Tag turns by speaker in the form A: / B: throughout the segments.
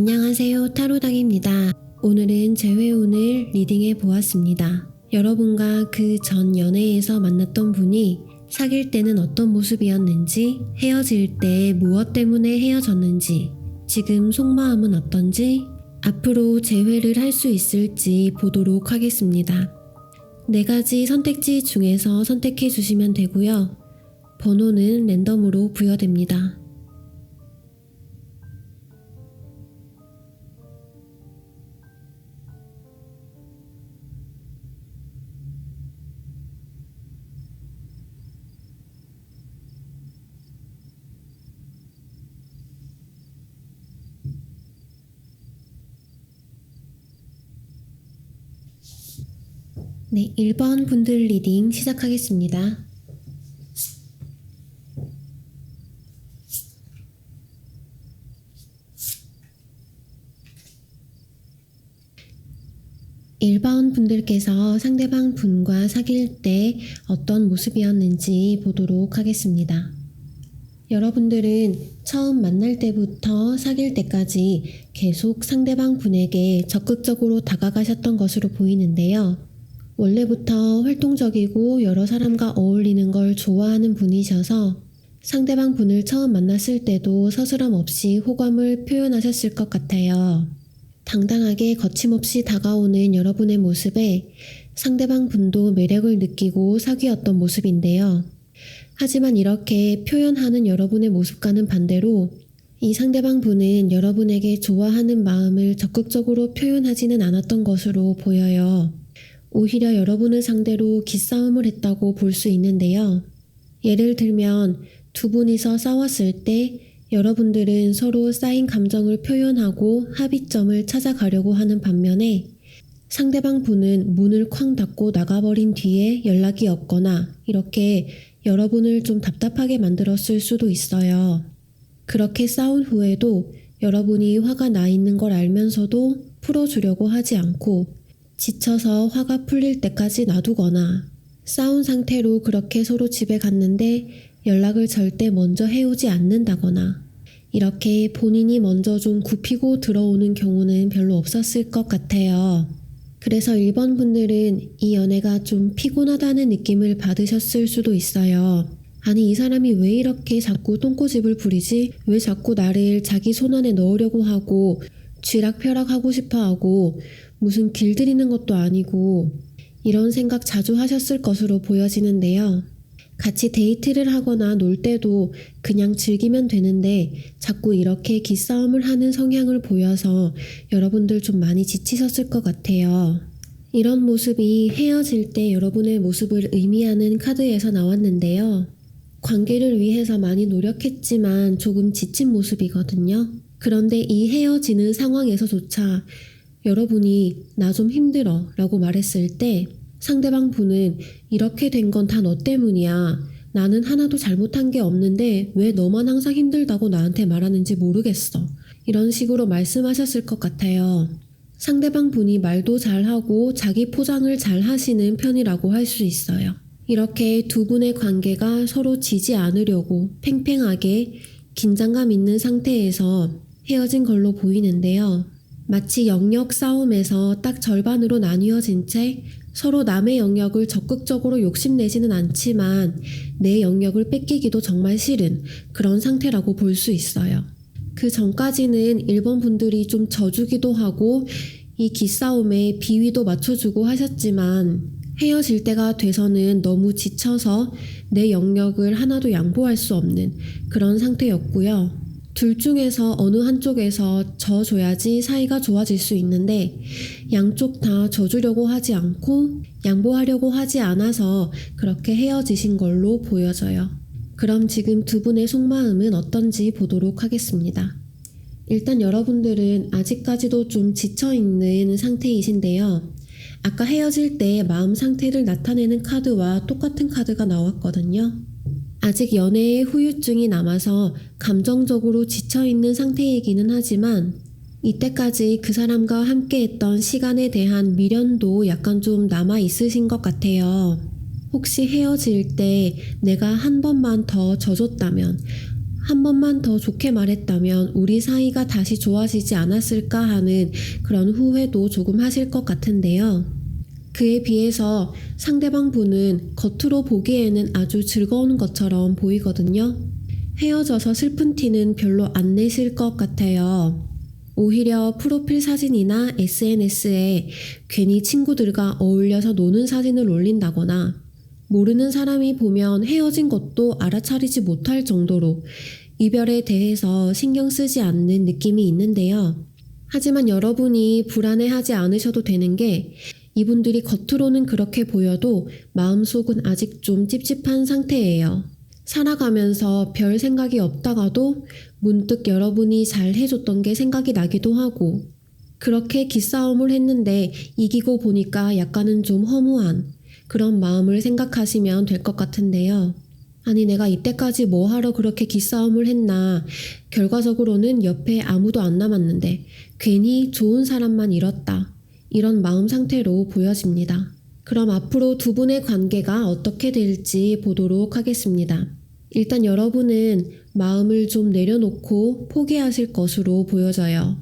A: 안녕하세요, 타로닥입니다. 오늘은 재회운을 리딩해 보았습니다. 여러분과 그 전 연애에서 만났던 분이 사귈 때는 어떤 모습이었는지, 헤어질 때 무엇 때문에 헤어졌는지, 지금 속마음은 어떤지, 앞으로 재회를 할 수 있을지 보도록 하겠습니다. 4가지 선택지 중에서 선택해 주시면 되고요. 번호는 랜덤으로 부여됩니다. 네, 1번 분들 리딩 시작하겠습니다. (1번) 분들께서 상대방 분과 사귈 때 어떤 모습이었는지 보도록 하겠습니다. 여러분들은 처음 만날 때부터 사귈 때까지 계속 상대방 분에게 적극적으로 다가가셨던 것으로 보이는데요. 원래부터 활동적이고 여러 사람과 어울리는 걸 좋아하는 분이셔서 상대방 분을 처음 만났을 때도 서스럼 없이 호감을 표현하셨을 것 같아요. 당당하게 거침없이 다가오는 여러분의 모습에 상대방 분도 매력을 느끼고 사귀었던 모습인데요. 하지만 이렇게 표현하는 여러분의 모습과는 반대로 이 상대방 분은 여러분에게 좋아하는 마음을 적극적으로 표현하지는 않았던 것으로 보여요. 오히려 여러분을 상대로 기싸움을 했다고 볼 수 있는데요. 예를 들면 두 분이서 싸웠을 때 여러분들은 서로 쌓인 감정을 표현하고 합의점을 찾아가려고 하는 반면에 상대방 분은 문을 쾅 닫고 나가버린 뒤에 연락이 없거나 이렇게 여러분을 좀 답답하게 만들었을 수도 있어요. 그렇게 싸운 후에도 여러분이 화가 나 있는 걸 알면서도 풀어주려고 하지 않고 지쳐서 화가 풀릴 때까지 놔두거나 싸운 상태로 그렇게 서로 집에 갔는데 연락을 절대 먼저 해오지 않는다거나 이렇게 본인이 먼저 좀 굽히고 들어오는 경우는 별로 없었을 것 같아요. 그래서 1번 분들은 이 연애가 좀 피곤하다는 느낌을 받으셨을 수도 있어요. 아니, 이 사람이 왜 이렇게 자꾸 똥꼬집을 부리지? 왜 자꾸 나를 자기 손 안에 넣으려고 하고 쥐락펴락하고 싶어하고 무슨 길들이는 것도 아니고 이런 생각 자주 하셨을 것으로 보여지는데요. 같이 데이트를 하거나 놀 때도 그냥 즐기면 되는데 자꾸 이렇게 기싸움을 하는 성향을 보여서 여러분들 좀 많이 지치셨을 것 같아요. 이런 모습이 헤어질 때 여러분의 모습을 의미하는 카드에서 나왔는데요. 관계를 위해서 많이 노력했지만 조금 지친 모습이거든요. 그런데 이 헤어지는 상황에서조차 여러분이 나 좀 힘들어 라고 말했을 때 상대방 분은 이렇게 된 건 다 너 때문이야. 나는 하나도 잘못한 게 없는데 왜 너만 항상 힘들다고 나한테 말하는지 모르겠어. 이런 식으로 말씀하셨을 것 같아요. 상대방 분이 말도 잘하고 자기 포장을 잘 하시는 편이라고 할 수 있어요. 이렇게 두 분의 관계가 서로 지지 않으려고 팽팽하게 긴장감 있는 상태에서 헤어진 걸로 보이는데요. 마치 영역 싸움에서 딱 절반으로 나뉘어진 채 서로 남의 영역을 적극적으로 욕심내지는 않지만 내 영역을 뺏기기도 정말 싫은 그런 상태라고 볼 수 있어요. 그 전까지는 1번 분들이 좀 져주기도 하고 이 기싸움에 비위도 맞춰주고 하셨지만 헤어질 때가 돼서는 너무 지쳐서 내 영역을 하나도 양보할 수 없는 그런 상태였고요. 둘 중에서 어느 한쪽에서 져줘야지 사이가 좋아질 수 있는데 양쪽 다 져주려고 하지 않고 양보하려고 하지 않아서 그렇게 헤어지신 걸로 보여져요. 그럼 지금 두 분의 속마음은 어떤지 보도록 하겠습니다. 일단 여러분들은 아직까지도 좀 지쳐있는 상태이신데요. 아까 헤어질 때 마음 상태를 나타내는 카드와 똑같은 카드가 나왔거든요. 아직 연애의 후유증이 남아서 감정적으로 지쳐있는 상태이기는 하지만 이때까지 그 사람과 함께했던 시간에 대한 미련도 약간 좀 남아있으신 것 같아요. 혹시 헤어질 때 내가 한 번만 더 져줬다면, 한 번만 더 좋게 말했다면 우리 사이가 다시 좋아지지 않았을까 하는 그런 후회도 조금 하실 것 같은데요. 그에 비해서 상대방 분은 겉으로 보기에는 아주 즐거운 것처럼 보이거든요. 헤어져서 슬픈 티는 별로 안 내실 것 같아요. 오히려 프로필 사진이나 SNS에 괜히 친구들과 어울려서 노는 사진을 올린다거나 모르는 사람이 보면 헤어진 것도 알아차리지 못할 정도로 이별에 대해서 신경 쓰지 않는 느낌이 있는데요. 하지만 여러분이 불안해하지 않으셔도 되는 게 이분들이 겉으로는 그렇게 보여도 마음속은 아직 좀 찝찝한 상태예요. 살아가면서 별 생각이 없다가도 문득 여러분이 잘 해줬던 게 생각이 나기도 하고 그렇게 기싸움을 했는데 이기고 보니까 약간은 좀 허무한 그런 마음을 생각하시면 될 것 같은데요. 아니 내가 이때까지 뭐하러 그렇게 기싸움을 했나 결과적으로는 옆에 아무도 안 남았는데 괜히 좋은 사람만 잃었다. 이런 마음 상태로 보여집니다. 그럼 앞으로 두 분의 관계가 어떻게 될지 보도록 하겠습니다. 일단 여러분은 마음을 좀 내려놓고 포기하실 것으로 보여져요.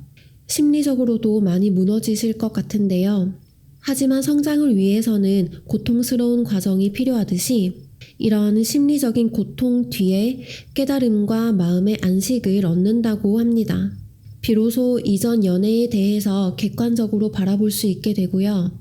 A: 심리적으로도 많이 무너지실 것 같은데요. 하지만 성장을 위해서는 고통스러운 과정이 필요하듯이 이런 심리적인 고통 뒤에 깨달음과 마음의 안식을 얻는다고 합니다. 비로소 이전 연애에 대해서 객관적으로 바라볼 수 있게 되고요.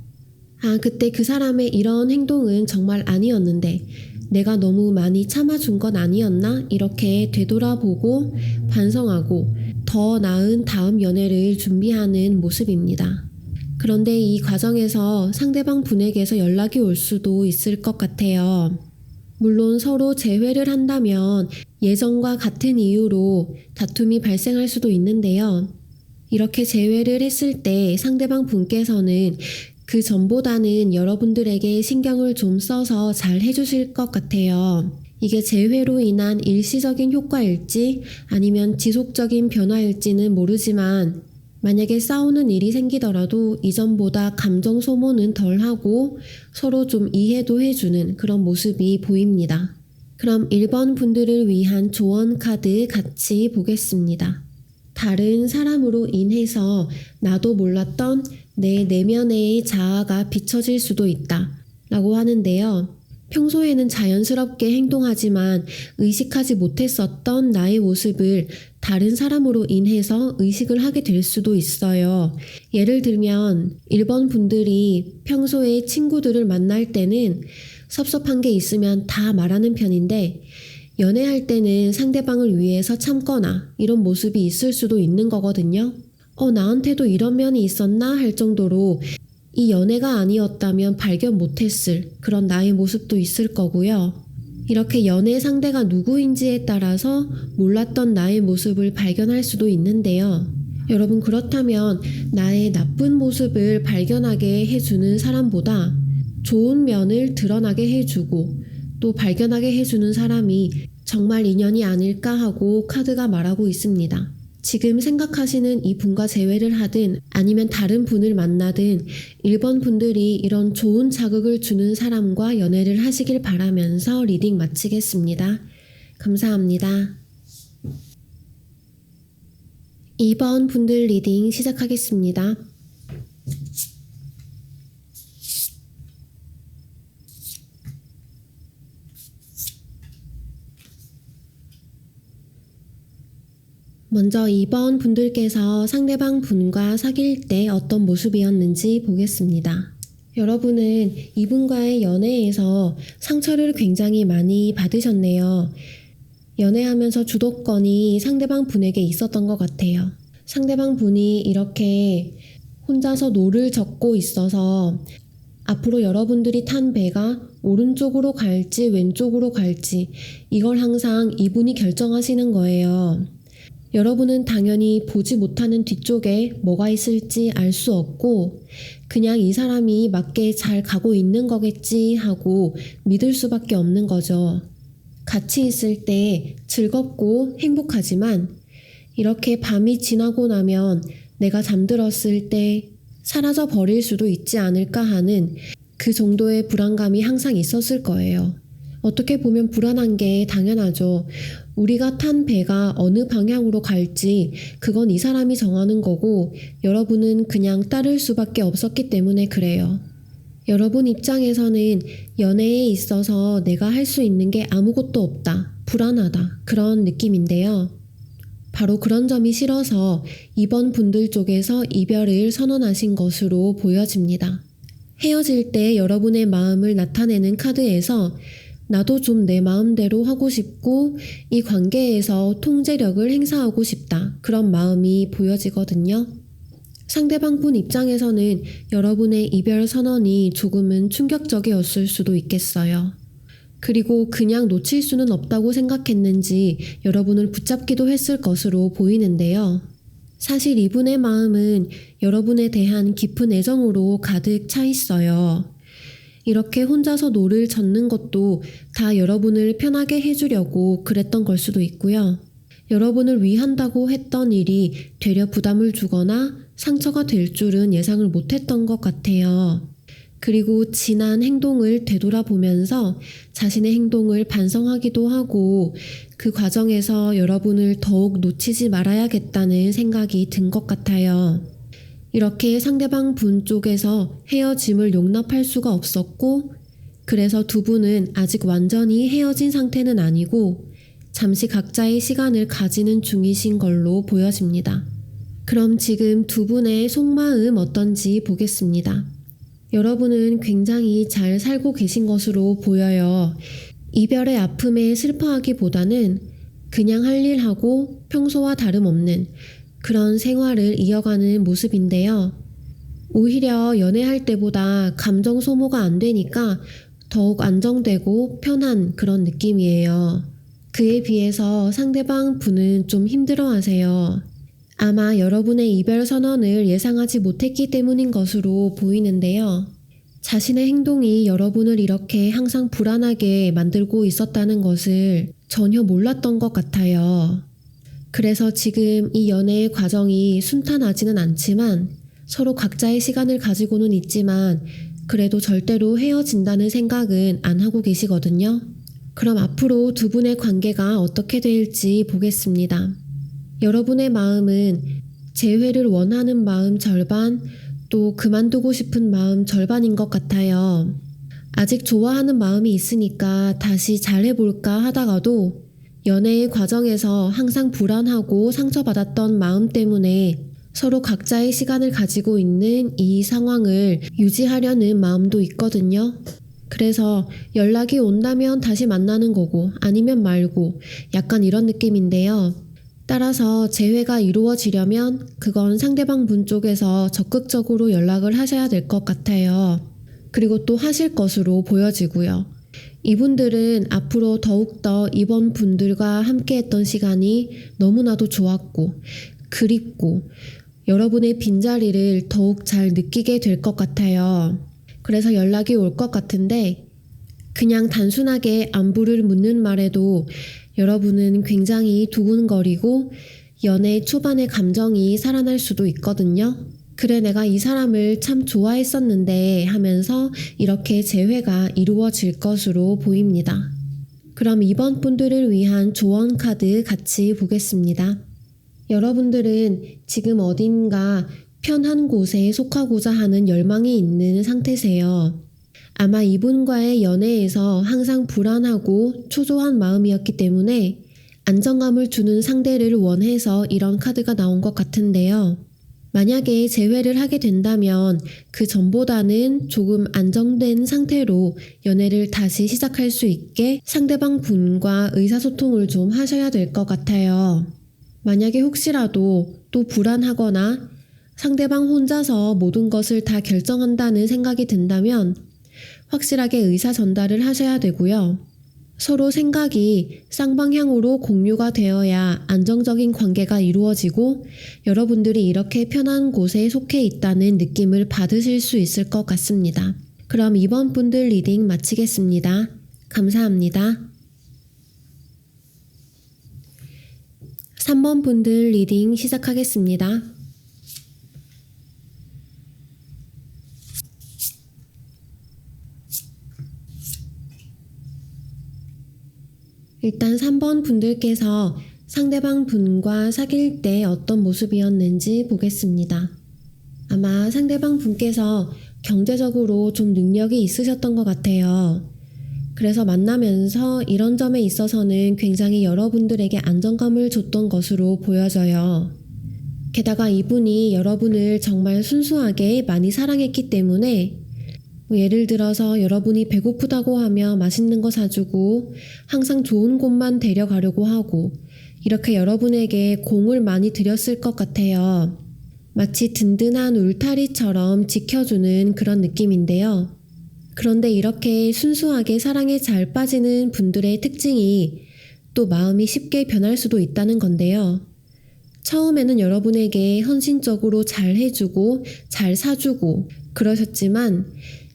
A: 그때 그 사람의 이런 행동은 정말 아니었는데 내가 너무 많이 참아준 건 아니었나? 이렇게 되돌아보고 반성하고 더 나은 다음 연애를 준비하는 모습입니다. 그런데 이 과정에서 상대방 분에게서 연락이 올 수도 있을 것 같아요. 물론 서로 재회를 한다면 예전과 같은 이유로 다툼이 발생할 수도 있는데요. 이렇게 재회를 했을 때 상대방 분께서는 그 전보다는 여러분들에게 신경을 좀 써서 잘 해주실 것 같아요. 이게 재회로 인한 일시적인 효과일지 아니면 지속적인 변화일지는 모르지만 만약에 싸우는 일이 생기더라도 이전보다 감정 소모는 덜하고 서로 좀 이해도 해주는 그런 모습이 보입니다. 그럼 1번 분들을 위한 조언 카드 같이 보겠습니다. 다른 사람으로 인해서 나도 몰랐던 내 내면의 자아가 비춰질 수도 있다 라고 하는데요. 평소에는 자연스럽게 행동하지만 의식하지 못했었던 나의 모습을 다른 사람으로 인해서 의식을 하게 될 수도 있어요. 예를 들면 1번 분들이 평소에 친구들을 만날 때는 섭섭한 게 있으면 다 말하는 편인데 연애할 때는 상대방을 위해서 참거나 이런 모습이 있을 수도 있는 거거든요. 나한테도 이런 면이 있었나 할 정도로 이 연애가 아니었다면 발견 못했을 그런 나의 모습도 있을 거고요. 이렇게 연애 상대가 누구인지에 따라서 몰랐던 나의 모습을 발견할 수도 있는데요. 여러분 그렇다면 나의 나쁜 모습을 발견하게 해주는 사람보다 좋은 면을 드러나게 해주고 또 발견하게 해주는 사람이 정말 인연이 아닐까 하고 카드가 말하고 있습니다. 지금 생각하시는 이 분과 재회를 하든 아니면 다른 분을 만나든 1번 분들이 이런 좋은 자극을 주는 사람과 연애를 하시길 바라면서 리딩 마치겠습니다. 감사합니다. 2번 분들 리딩 시작하겠습니다. 먼저 2번 분들께서 상대방 분과 사귈 때 어떤 모습이었는지 보겠습니다. 여러분은 이분과의 연애에서 상처를 굉장히 많이 받으셨네요. 연애하면서 주도권이 상대방 분에게 있었던 것 같아요. 상대방 분이 이렇게 혼자서 노를 젓고 있어서 앞으로 여러분들이 탄 배가 오른쪽으로 갈지 왼쪽으로 갈지 이걸 항상 이분이 결정하시는 거예요. 여러분은 당연히 보지 못하는 뒤쪽에 뭐가 있을지 알 수 없고 그냥 이 사람이 맞게 잘 가고 있는 거겠지 하고 믿을 수밖에 없는 거죠. 같이 있을 때 즐겁고 행복하지만 이렇게 밤이 지나고 나면 내가 잠들었을 때 사라져 버릴 수도 있지 않을까 하는 그 정도의 불안감이 항상 있었을 거예요. 어떻게 보면 불안한 게 당연하죠. 우리가 탄 배가 어느 방향으로 갈지 그건 이 사람이 정하는 거고 여러분은 그냥 따를 수밖에 없었기 때문에 그래요. 여러분 입장에서는 연애에 있어서 내가 할 수 있는 게 아무것도 없다, 불안하다, 그런 느낌인데요. 바로 그런 점이 싫어서 이번 분들 쪽에서 이별을 선언하신 것으로 보여집니다. 헤어질 때 여러분의 마음을 나타내는 카드에서 나도 좀 내 마음대로 하고 싶고 이 관계에서 통제력을 행사하고 싶다, 그런 마음이 보여지거든요. 상대방 분 입장에서는 여러분의 이별 선언이 조금은 충격적이었을 수도 있겠어요. 그리고 그냥 놓칠 수는 없다고 생각했는지 여러분을 붙잡기도 했을 것으로 보이는데요. 사실 이분의 마음은 여러분에 대한 깊은 애정으로 가득 차 있어요. 이렇게 혼자서 노를 젓는 것도 다 여러분을 편하게 해주려고 그랬던 걸 수도 있고요. 여러분을 위한다고 했던 일이 되려 부담을 주거나 상처가 될 줄은 예상을 못했던 것 같아요. 그리고 지난 행동을 되돌아보면서 자신의 행동을 반성하기도 하고 그 과정에서 여러분을 더욱 놓치지 말아야겠다는 생각이 든 것 같아요. 이렇게 상대방 분 쪽에서 헤어짐을 용납할 수가 없었고 그래서 두 분은 아직 완전히 헤어진 상태는 아니고 잠시 각자의 시간을 가지는 중이신 걸로 보여집니다. 그럼 지금 두 분의 속마음 어떤지 보겠습니다. 여러분은 굉장히 잘 살고 계신 것으로 보여요. 이별의 아픔에 슬퍼하기보다는 그냥 할 일 하고 평소와 다름없는 그런 생활을 이어가는 모습인데요. 오히려 연애할 때보다 감정 소모가 안 되니까 더욱 안정되고 편한 그런 느낌이에요. 그에 비해서 상대방 분은 좀 힘들어하세요. 아마 여러분의 이별 선언을 예상하지 못했기 때문인 것으로 보이는데요. 자신의 행동이 여러분을 이렇게 항상 불안하게 만들고 있었다는 것을 전혀 몰랐던 것 같아요. 그래서 지금 이 연애의 과정이 순탄하지는 않지만 서로 각자의 시간을 가지고는 있지만 그래도 절대로 헤어진다는 생각은 안 하고 계시거든요. 그럼 앞으로 두 분의 관계가 어떻게 될지 보겠습니다. 여러분의 마음은 재회를 원하는 마음 절반, 또 그만두고 싶은 마음 절반인 것 같아요. 아직 좋아하는 마음이 있으니까 다시 잘해볼까 하다가도 연애의 과정에서 항상 불안하고 상처받았던 마음 때문에 서로 각자의 시간을 가지고 있는 이 상황을 유지하려는 마음도 있거든요. 그래서 연락이 온다면 다시 만나는 거고 아니면 말고 약간 이런 느낌인데요. 따라서 재회가 이루어지려면 그건 상대방 분 쪽에서 적극적으로 연락을 하셔야 될 것 같아요. 그리고 또 하실 것으로 보여지고요. 이분들은 앞으로 더욱더 이번 분들과 함께했던 시간이 너무나도 좋았고 그립고 여러분의 빈자리를 더욱 잘 느끼게 될 것 같아요. 그래서 연락이 올 것 같은데 그냥 단순하게 안부를 묻는 말에도 여러분은 굉장히 두근거리고 연애 초반의 감정이 살아날 수도 있거든요. 그래 내가 이 사람을 참 좋아했었는데 하면서 이렇게 재회가 이루어질 것으로 보입니다. 그럼 이번 분들을 위한 조언 카드 같이 보겠습니다. 여러분들은 지금 어딘가 편한 곳에 속하고자 하는 열망이 있는 상태세요. 아마 이분과의 연애에서 항상 불안하고 초조한 마음이었기 때문에 안정감을 주는 상대를 원해서 이런 카드가 나온 것 같은데요. 만약에 재회를 하게 된다면 그 전보다는 조금 안정된 상태로 연애를 다시 시작할 수 있게 상대방 분과 의사소통을 좀 하셔야 될 것 같아요. 만약에 혹시라도 또 불안하거나 상대방 혼자서 모든 것을 다 결정한다는 생각이 든다면 확실하게 의사 전달을 하셔야 되고요. 서로 생각이 쌍방향으로 공유가 되어야 안정적인 관계가 이루어지고 여러분들이 이렇게 편한 곳에 속해 있다는 느낌을 받으실 수 있을 것 같습니다. 그럼 이번 분들 리딩 마치겠습니다. 감사합니다. 3번 분들 리딩 시작하겠습니다. 일단 3번 분들께서 상대방 분과 사귈 때 어떤 모습이었는지 보겠습니다. 아마 상대방 분께서 경제적으로 좀 능력이 있으셨던 것 같아요. 그래서 만나면서 이런 점에 있어서는 굉장히 여러분들에게 안정감을 줬던 것으로 보여져요. 게다가 이분이 여러분을 정말 순수하게 많이 사랑했기 때문에 예를 들어서 여러분이 배고프다고 하며 맛있는 거 사주고 항상 좋은 곳만 데려가려고 하고 이렇게 여러분에게 공을 많이 들였을 것 같아요. 마치 든든한 울타리처럼 지켜주는 그런 느낌인데요. 그런데 이렇게 순수하게 사랑에 잘 빠지는 분들의 특징이 또 마음이 쉽게 변할 수도 있다는 건데요. 처음에는 여러분에게 헌신적으로 잘 해주고 잘 사주고 그러셨지만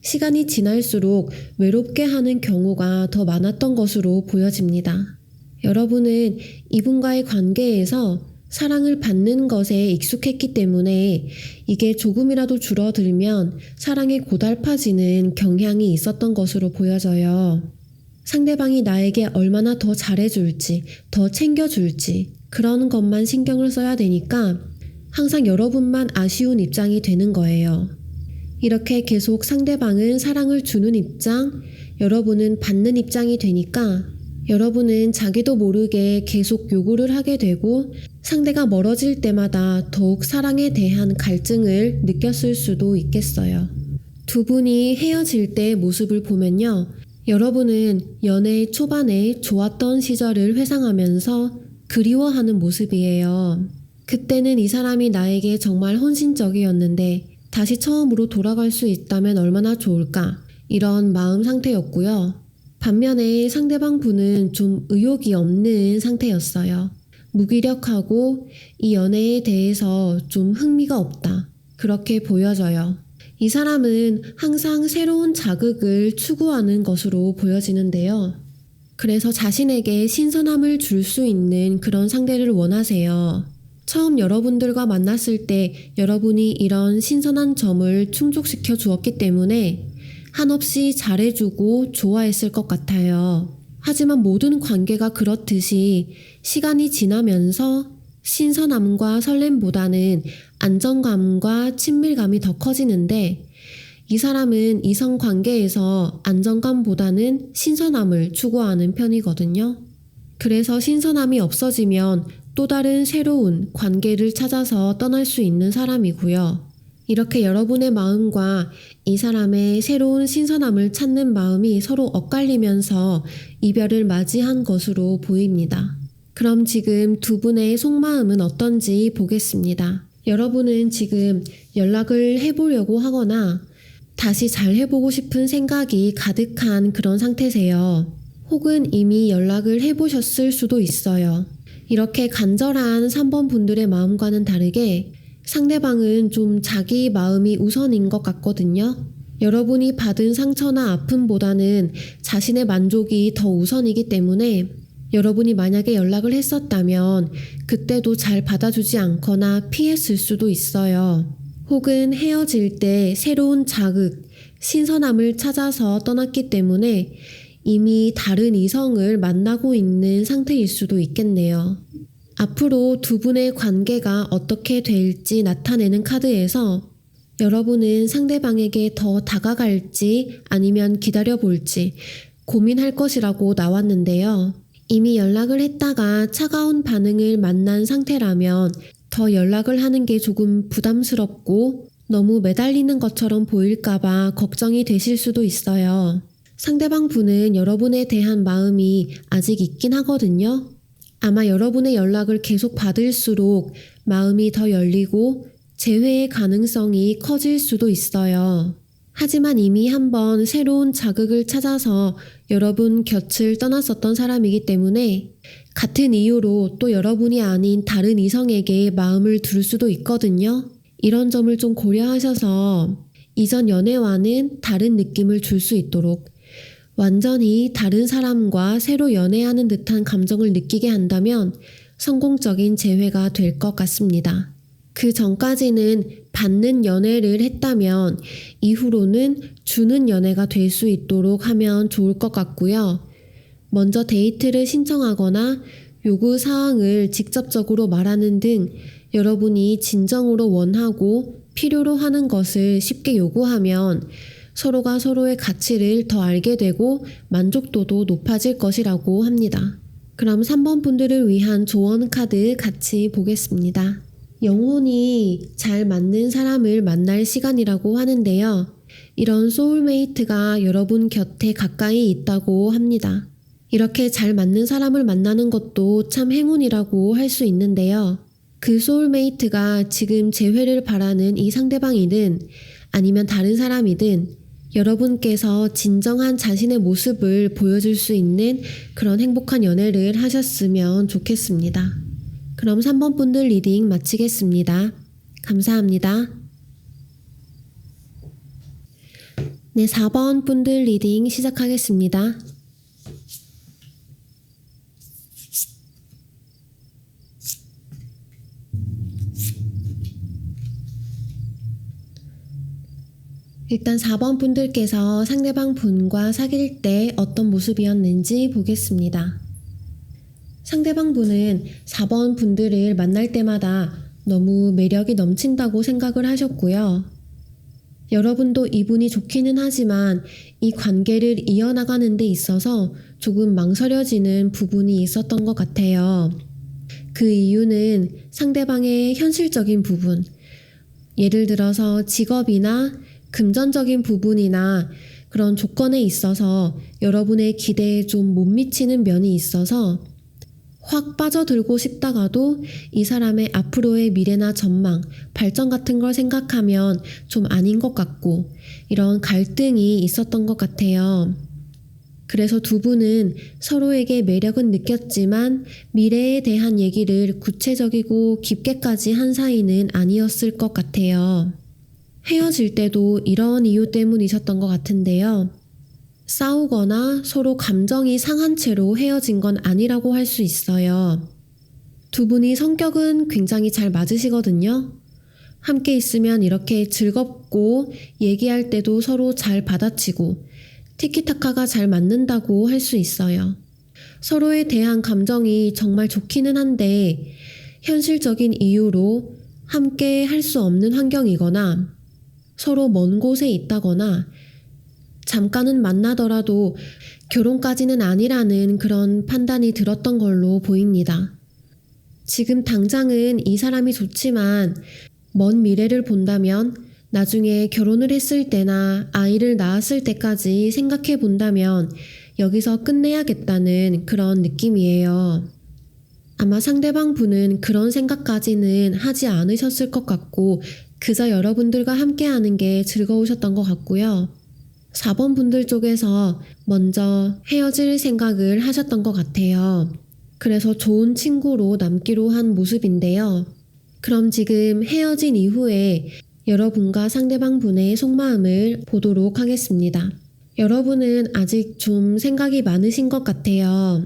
A: 시간이 지날수록 외롭게 하는 경우가 더 많았던 것으로 보여집니다. 여러분은 이분과의 관계에서 사랑을 받는 것에 익숙했기 때문에 이게 조금이라도 줄어들면 사랑이 고달파지는 경향이 있었던 것으로 보여져요. 상대방이 나에게 얼마나 더 잘해줄지, 더 챙겨줄지 그런 것만 신경을 써야 되니까 항상 여러분만 아쉬운 입장이 되는 거예요. 이렇게 계속 상대방은 사랑을 주는 입장, 여러분은 받는 입장이 되니까 여러분은 자기도 모르게 계속 요구를 하게 되고 상대가 멀어질 때마다 더욱 사랑에 대한 갈증을 느꼈을 수도 있겠어요. 두 분이 헤어질 때의 모습을 보면요. 여러분은 연애 초반에 좋았던 시절을 회상하면서 그리워하는 모습이에요. 그때는 이 사람이 나에게 정말 헌신적이었는데 다시 처음으로 돌아갈 수 있다면 얼마나 좋을까 이런 마음 상태였고요. 반면에 상대방 분은 좀 의욕이 없는 상태였어요. 무기력하고 이 연애에 대해서 좀 흥미가 없다. 그렇게 보여져요. 이 사람은 항상 새로운 자극을 추구하는 것으로 보여지는데요. 그래서 자신에게 신선함을 줄 수 있는 그런 상대를 원하세요. 처음 여러분들과 만났을 때 여러분이 이런 신선한 점을 충족시켜 주었기 때문에 한없이 잘해주고 좋아했을 것 같아요. 하지만 모든 관계가 그렇듯이 시간이 지나면서 신선함과 설렘보다는 안정감과 친밀감이 더 커지는데 이 사람은 이성 관계에서 안정감보다는 신선함을 추구하는 편이거든요. 그래서 신선함이 없어지면 또 다른 새로운 관계를 찾아서 떠날 수 있는 사람이고요. 이렇게 여러분의 마음과 이 사람의 새로운 신선함을 찾는 마음이 서로 엇갈리면서 이별을 맞이한 것으로 보입니다. 그럼 지금 두 분의 속마음은 어떤지 보겠습니다. 여러분은 지금 연락을 해보려고 하거나 다시 잘 해보고 싶은 생각이 가득한 그런 상태세요. 혹은 이미 연락을 해보셨을 수도 있어요. 이렇게 간절한 3번 분들의 마음과는 다르게 상대방은 좀 자기 마음이 우선인 것 같거든요. 여러분이 받은 상처나 아픔보다는 자신의 만족이 더 우선이기 때문에 여러분이 만약에 연락을 했었다면 그때도 잘 받아주지 않거나 피했을 수도 있어요. 혹은 헤어질 때 새로운 자극, 신선함을 찾아서 떠났기 때문에 이미 다른 이성을 만나고 있는 상태일 수도 있겠네요. 앞으로 두 분의 관계가 어떻게 될지 나타내는 카드에서 여러분은 상대방에게 더 다가갈지 아니면 기다려볼지 고민할 것이라고 나왔는데요. 이미 연락을 했다가 차가운 반응을 만난 상태라면 더 연락을 하는 게 조금 부담스럽고 너무 매달리는 것처럼 보일까봐 걱정이 되실 수도 있어요. 상대방 분은 여러분에 대한 마음이 아직 있긴 하거든요. 아마 여러분의 연락을 계속 받을수록 마음이 더 열리고 재회의 가능성이 커질 수도 있어요. 하지만 이미 한번 새로운 자극을 찾아서 여러분 곁을 떠났었던 사람이기 때문에 같은 이유로 또 여러분이 아닌 다른 이성에게 마음을 둘 수도 있거든요. 이런 점을 좀 고려하셔서 이전 연애와는 다른 느낌을 줄 수 있도록 완전히 다른 사람과 새로 연애하는 듯한 감정을 느끼게 한다면 성공적인 재회가 될 것 같습니다. 그 전까지는 받는 연애를 했다면 이후로는 주는 연애가 될 수 있도록 하면 좋을 것 같고요. 먼저 데이트를 신청하거나 요구 사항을 직접적으로 말하는 등 여러분이 진정으로 원하고 필요로 하는 것을 쉽게 요구하면 서로가 서로의 가치를 더 알게 되고 만족도도 높아질 것이라고 합니다. 그럼 3번 분들을 위한 조언 카드 같이 보겠습니다. 영혼이 잘 맞는 사람을 만날 시간이라고 하는데요. 이런 소울메이트가 여러분 곁에 가까이 있다고 합니다. 이렇게 잘 맞는 사람을 만나는 것도 참 행운이라고 할 수 있는데요. 그 소울메이트가 지금 재회를 바라는 이 상대방이든 아니면 다른 사람이든 여러분께서 진정한 자신의 모습을 보여줄 수 있는 그런 행복한 연애를 하셨으면 좋겠습니다. 그럼 3번 분들 리딩 마치겠습니다. 감사합니다. 네, 4번 분들 리딩 시작하겠습니다. 일단 4번 분들께서 상대방 분과 사귈 때 어떤 모습이었는지 보겠습니다. 상대방 분은 4번 분들을 만날 때마다 너무 매력이 넘친다고 생각을 하셨고요. 여러분도 이분이 좋기는 하지만 이 관계를 이어나가는 데 있어서 조금 망설여지는 부분이 있었던 것 같아요. 그 이유는 상대방의 현실적인 부분, 예를 들어서 직업이나 금전적인 부분이나 그런 조건에 있어서 여러분의 기대에 좀 못 미치는 면이 있어서 확 빠져들고 싶다가도 이 사람의 앞으로의 미래나 전망, 발전 같은 걸 생각하면 좀 아닌 것 같고 이런 갈등이 있었던 것 같아요. 그래서 두 분은 서로에게 매력은 느꼈지만 미래에 대한 얘기를 구체적이고 깊게까지 한 사이는 아니었을 것 같아요. 헤어질 때도 이런 이유 때문이셨던 것 같은데요. 싸우거나 서로 감정이 상한 채로 헤어진 건 아니라고 할 수 있어요. 두 분이 성격은 굉장히 잘 맞으시거든요. 함께 있으면 이렇게 즐겁고 얘기할 때도 서로 잘 받아치고 티키타카가 잘 맞는다고 할 수 있어요. 서로에 대한 감정이 정말 좋기는 한데 현실적인 이유로 함께 할 수 없는 환경이거나 서로 먼 곳에 있다거나 잠깐은 만나더라도 결혼까지는 아니라는 그런 판단이 들었던 걸로 보입니다. 지금 당장은 이 사람이 좋지만 먼 미래를 본다면 나중에 결혼을 했을 때나 아이를 낳았을 때까지 생각해 본다면 여기서 끝내야겠다는 그런 느낌이에요. 아마 상대방 분은 그런 생각까지는 하지 않으셨을 것 같고 그저 여러분들과 함께하는 게 즐거우셨던 것 같고요. 4번 분들 쪽에서 먼저 헤어질 생각을 하셨던 것 같아요. 그래서 좋은 친구로 남기로 한 모습인데요. 그럼 지금 헤어진 이후에 여러분과 상대방 분의 속마음을 보도록 하겠습니다. 여러분은 아직 좀 생각이 많으신 것 같아요.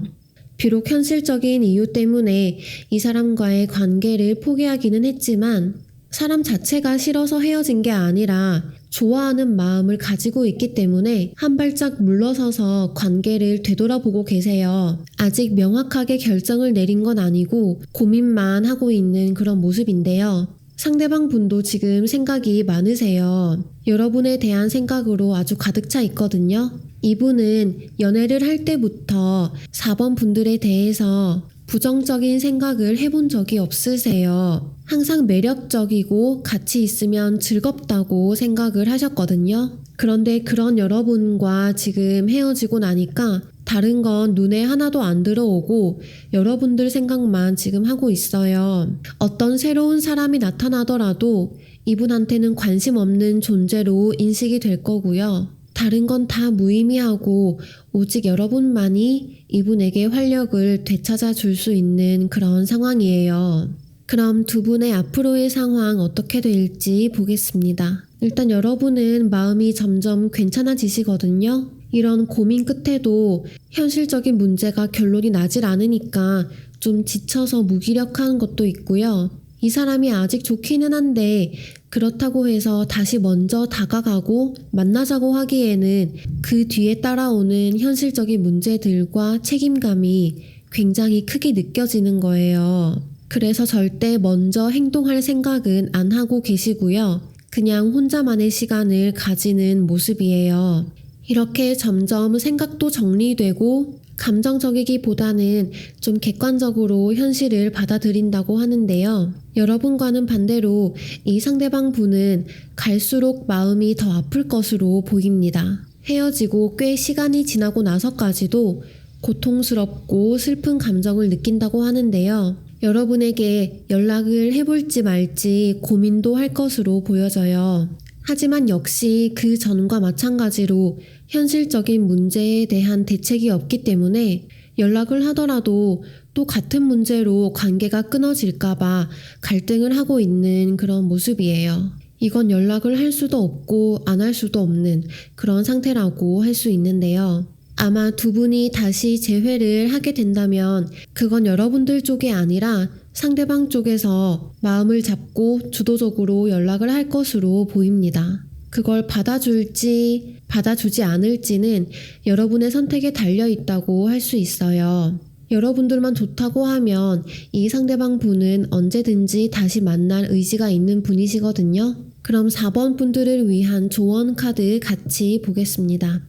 A: 비록 현실적인 이유 때문에 이 사람과의 관계를 포기하기는 했지만 사람 자체가 싫어서 헤어진 게 아니라 좋아하는 마음을 가지고 있기 때문에 한 발짝 물러서서 관계를 되돌아보고 계세요. 아직 명확하게 결정을 내린 건 아니고 고민만 하고 있는 그런 모습인데요. 상대방 분도 지금 생각이 많으세요. 여러분에 대한 생각으로 아주 가득 차 있거든요. 이분은 연애를 할 때부터 4번 분들에 대해서 부정적인 생각을 해본 적이 없으세요. 항상 매력적이고 같이 있으면 즐겁다고 생각을 하셨거든요. 그런데 그런 여러분과 지금 헤어지고 나니까 다른 건 눈에 하나도 안 들어오고 여러분들 생각만 지금 하고 있어요. 어떤 새로운 사람이 나타나더라도 이분한테는 관심 없는 존재로 인식이 될 거고요. 다른 건 다 무의미하고 오직 여러분만이 이분에게 활력을 되찾아 줄 수 있는 그런 상황이에요. 그럼 두 분의 앞으로의 상황 어떻게 될지 보겠습니다. 일단 여러분은 마음이 점점 괜찮아지시거든요. 이런 고민 끝에도 현실적인 문제가 결론이 나질 않으니까 좀 지쳐서 무기력한 것도 있고요. 이 사람이 아직 좋기는 한데 그렇다고 해서 다시 먼저 다가가고 만나자고 하기에는 그 뒤에 따라오는 현실적인 문제들과 책임감이 굉장히 크게 느껴지는 거예요. 그래서 절대 먼저 행동할 생각은 안 하고 계시고요. 그냥 혼자만의 시간을 가지는 모습이에요. 이렇게 점점 생각도 정리되고 감정적이기보다는 좀 객관적으로 현실을 받아들인다고 하는데요. 여러분과는 반대로 이 상대방 분은 갈수록 마음이 더 아플 것으로 보입니다. 헤어지고 꽤 시간이 지나고 나서까지도 고통스럽고 슬픈 감정을 느낀다고 하는데요. 여러분에게 연락을 해볼지 말지 고민도 할 것으로 보여져요. 하지만 역시 그 전과 마찬가지로 현실적인 문제에 대한 대책이 없기 때문에 연락을 하더라도 또 같은 문제로 관계가 끊어질까봐 갈등을 하고 있는 그런 모습이에요. 이건 연락을 할 수도 없고 안 할 수도 없는 그런 상태라고 할 수 있는데요. 아마 두 분이 다시 재회를 하게 된다면 그건 여러분들 쪽이 아니라 상대방 쪽에서 마음을 잡고 주도적으로 연락을 할 것으로 보입니다. 그걸 받아줄지 받아주지 않을지는 여러분의 선택에 달려 있다고 할 수 있어요. 여러분들만 좋다고 하면 이 상대방 분은 언제든지 다시 만날 의지가 있는 분이시거든요. 그럼 4번 분들을 위한 조언 카드 같이 보겠습니다.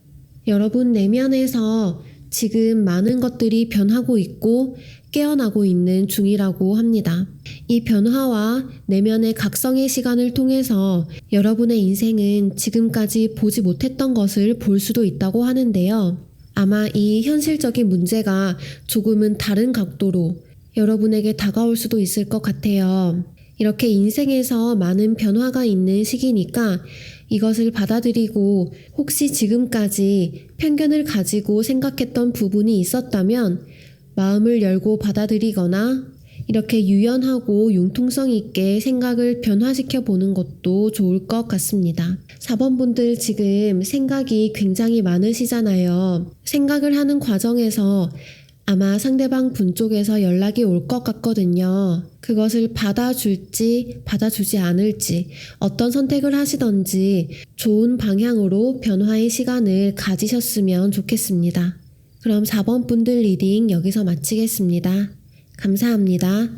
A: 여러분 내면에서 지금 많은 것들이 변하고 있고 깨어나고 있는 중이라고 합니다. 이 변화와 내면의 각성의 시간을 통해서 여러분의 인생은 지금까지 보지 못했던 것을 볼 수도 있다고 하는데요. 아마 이 현실적인 문제가 조금은 다른 각도로 여러분에게 다가올 수도 있을 것 같아요. 이렇게 인생에서 많은 변화가 있는 시기니까 이것을 받아들이고 혹시 지금까지 편견을 가지고 생각했던 부분이 있었다면 마음을 열고 받아들이거나 이렇게 유연하고 융통성 있게 생각을 변화시켜 보는 것도 좋을 것 같습니다. 4번 분들 지금 생각이 굉장히 많으시잖아요. 생각을 하는 과정에서 아마 상대방 분 쪽에서 연락이 올 것 같거든요. 그것을 받아줄지 받아주지 않을지 어떤 선택을 하시던지 좋은 방향으로 변화의 시간을 가지셨으면 좋겠습니다. 그럼 4번 분들 리딩 여기서 마치겠습니다. 감사합니다.